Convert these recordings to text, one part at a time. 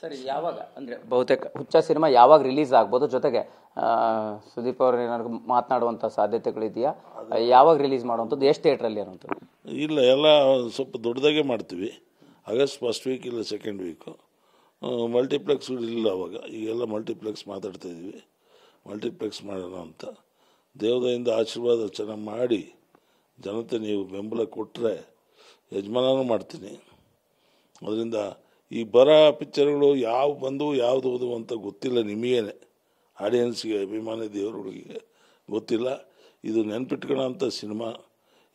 ಸರಿ, ಯಾವಾಗ ಅಂದರೆ ಬಹುತೇಕ ಹುಚ್ಚ ಸಿನಿಮಾ ಯಾವಾಗ ರಿಲೀಸ್ ಆಗ್ಬೋದು? ಜೊತೆಗೆ ಸುದೀಪ್ ಅವರು ಏನಾದ್ರು ಮಾತನಾಡುವಂಥ ಸಾಧ್ಯತೆಗಳಿದೆಯಾ? ಯಾವಾಗ ರಿಲೀಸ್ ಮಾಡುವಂಥದ್ದು, ಎಷ್ಟು ಥಿಯೇಟ್ರಲ್ಲಿ ಅನ್ನೋಂಥದ್ದು? ಇಲ್ಲ, ಎಲ್ಲ ಸ್ವಲ್ಪ ದೊಡ್ಡದಾಗೆ ಮಾಡ್ತೀವಿ. ಆಗಸ್ಟ್ ಫಸ್ಟ್ ವೀಕ್ ಇಲ್ಲ ಸೆಕೆಂಡ್ ವೀಕು. ಮಲ್ಟಿಪ್ಲೆಕ್ಸ್ ಇಲ್ಲ ಅವಾಗ. ಈಗೆಲ್ಲ ಮಲ್ಟಿಪ್ಲೆಕ್ಸ್ ಮಾತಾಡ್ತಾಯಿದ್ವಿ, ಮಲ್ಟಿಪ್ಲೆಕ್ಸ್ ಮಾಡೋಣ ಅಂತ. ದೇವದಯಿಂದ ಆಶೀರ್ವಾದ ಚೆನ್ನಾಗಿ ಮಾಡಿ ಜನತೆ ನೀವು ಬೆಂಬಲ ಕೊಟ್ಟರೆ ಯಜಮಾನನೂ ಮಾಡ್ತೀನಿ. ಅದರಿಂದ ಈ ಬರೋ ಪಿಕ್ಚರ್ಗಳು ಯಾವ ಬಂದು ಯಾವುದು ಓದು ಅಂತ ಗೊತ್ತಿಲ್ಲ ನಿಮಗೇನೆ, ಆಡಿಯನ್ಸ್ಗೆ, ಅಭಿಮಾನಿ ದೇವರುಗಳಿಗೆ ಗೊತ್ತಿಲ್ಲ. ಇದು ನೆನ್ಪಿಟ್ಕೊಳ್ಳೋಂಥ ಸಿನಿಮಾ,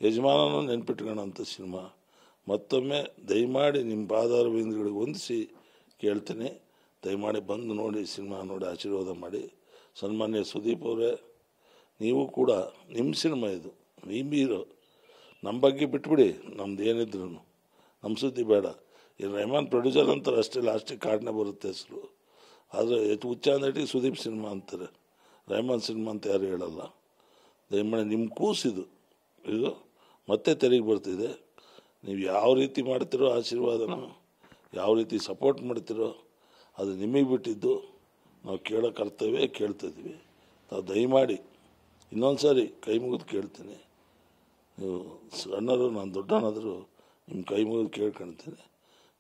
ಯಜಮಾನನೂ ನೆನ್ಪಿಟ್ಕೊಳ್ಳೋಂಥ ಸಿನಿಮಾ. ಮತ್ತೊಮ್ಮೆ ದಯಮಾಡಿ ನಿಮ್ಮ ಪಾದಾರವಿಂದಗಳಿಗೆ ಹೊಂದಿಸಿ ಕೇಳ್ತೀನಿ, ದಯಮಾಡಿ ಬಂದು ನೋಡಿ, ಸಿನಿಮಾ ನೋಡಿ ಆಶೀರ್ವಾದ ಮಾಡಿ. ಸನ್ಮಾನ್ಯ ಸುದೀಪ್ ಅವರೇ, ನೀವು ಕೂಡ ನಿಮ್ಮ ಸಿನಿಮಾ ಇದು, ನಿಮ್ಮ ಹೀರೋ. ನಮ್ಮ ಬಗ್ಗೆ ಬಿಟ್ಬಿಡಿ, ನಮ್ದು ಏನಿದ್ರು ನಮ್ಮ ಸುದ್ದಿ ಬೇಡ. ಈ ರೆಹಮಾನ್ ಪ್ರೊಡ್ಯೂಸರ್ ಅಂತಾರೆ ಅಷ್ಟೇ, ಲಾಸ್ಟಿಗೆ ಕಾರ್ಡ್ನೇ ಬರುತ್ತೆ ಹೆಸರು. ಆದರೆ ಹುಚ್ಚ ಅಂದಟ್ಟಿ ಸುದೀಪ್ ಸಿನಿಮಾ ಅಂತಾರೆ, ರೆಹಮಾನ್ ಸಿನಿಮಾ ಅಂತ ಯಾರು ಹೇಳಲ್ಲ. ದಯಮಾಡಿ ನಿಮ್ಮ ಕೂಸಿದು ಇದು ಮತ್ತೆ ತೆರೆಗೆ ಬರ್ತಿದೆ. ನೀವು ಯಾವ ರೀತಿ ಮಾಡ್ತಿರೋ ಆಶೀರ್ವಾದನ, ಯಾವ ರೀತಿ ಸಪೋರ್ಟ್ ಮಾಡ್ತಿರೋ ಅದು ನಿಮಗೆ ಬಿಟ್ಟಿದ್ದು. ನಾವು ಕೇಳೋ ಕರ್ತವ್ಯ ಕೇಳ್ತಿದ್ವಿ. ನಾವು ದಯಮಾಡಿ ಇನ್ನೊಂದು ಸಾರಿ ಕೈ ಮುಗಿದು ಕೇಳ್ತೀನಿ, ನೀವು ಸಣ್ಣರು, ನಾನು ದೊಡ್ಡವನಾದರೂ ನಿಮ್ಮ ಕೈ ಮುಗಿದು ಕೇಳ್ಕೊಳ್ತೀನಿ.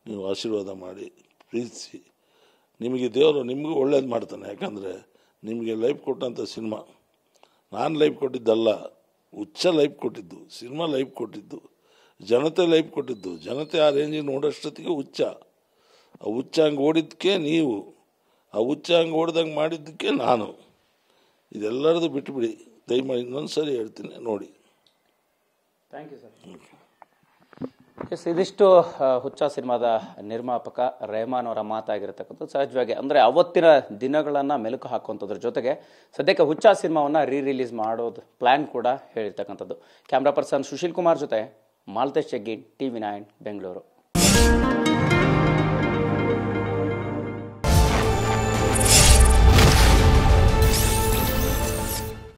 ನೀವು ಆಶೀರ್ವಾದ ಮಾಡಿ, ಪ್ರೀತಿಸಿ. ನಿಮಗೆ ದೇವರು ನಿಮಗೂ ಒಳ್ಳೇದು ಮಾಡ್ತಾನೆ. ಯಾಕಂದರೆ ನಿಮಗೆ ಲೈಫ್ ಕೊಟ್ಟಂಥ ಸಿನಿಮಾ, ನಾನು ಲೈಫ್ ಕೊಟ್ಟಿದ್ದಲ್ಲ, ಹುಚ್ಚ ಲೈಫ್ ಕೊಟ್ಟಿದ್ದು, ಸಿನಿಮಾ ಲೈಫ್ ಕೊಟ್ಟಿದ್ದು, ಜನತೆ ಲೈಫ್ ಕೊಟ್ಟಿದ್ದು. ಜನತೆ ಆ ರೇಂಜಿಗೆ ನೋಡೋಷ್ಟೊತ್ತಿಗೆ ಹುಚ್ಚ. ಆ ಹುಚ್ಚ ಹಂಗೆ ಓಡಿದ್ದಕ್ಕೆ ನೀವು, ಆ ಹುಚ್ಚ ಹಂಗೆ ಓಡ್ದಂಗೆ ಮಾಡಿದ್ದಕ್ಕೆ ನಾನು. ಇದೆಲ್ಲರದು ಬಿಟ್ಟುಬಿಡಿ ದಯಮಾಡಿ. ಇನ್ನೊಂದು ಸರಿ ಹೇಳ್ತೀನಿ, ನೋಡಿ. Thank you sir. ಎಸ್, ಇದಿಷ್ಟು ಹುಚ್ಚ ಸಿನಿಮಾದ ನಿರ್ಮಾಪಕ ರೆಹಮಾನ್ ಅವರ ಮಾತಾಗಿರತಕ್ಕಂಥದ್ದು. ಸಹಜವಾಗಿ ಅಂದರೆ ಅವತ್ತಿನ ದಿನಗಳನ್ನು ಮೆಲುಕು ಹಾಕುವಂಥದ್ರ ಜೊತೆಗೆ ಸದ್ಯಕ್ಕೆ ಹುಚ್ಚ ಸಿನಿಮಾವನ್ನು ರಿಲೀಸ್ ಮಾಡೋದು ಪ್ಲ್ಯಾನ್ ಕೂಡ ಹೇಳಿರ್ತಕ್ಕಂಥದ್ದು. ಕ್ಯಾಮ್ರಾ ಪರ್ಸನ್ ಸುಶೀಲ್ ಕುಮಾರ್ ಜೊತೆ ಮಾಲ್ತೇಶ್ ಜಗ್ಗಿ, TV9 ಬೆಂಗಳೂರು.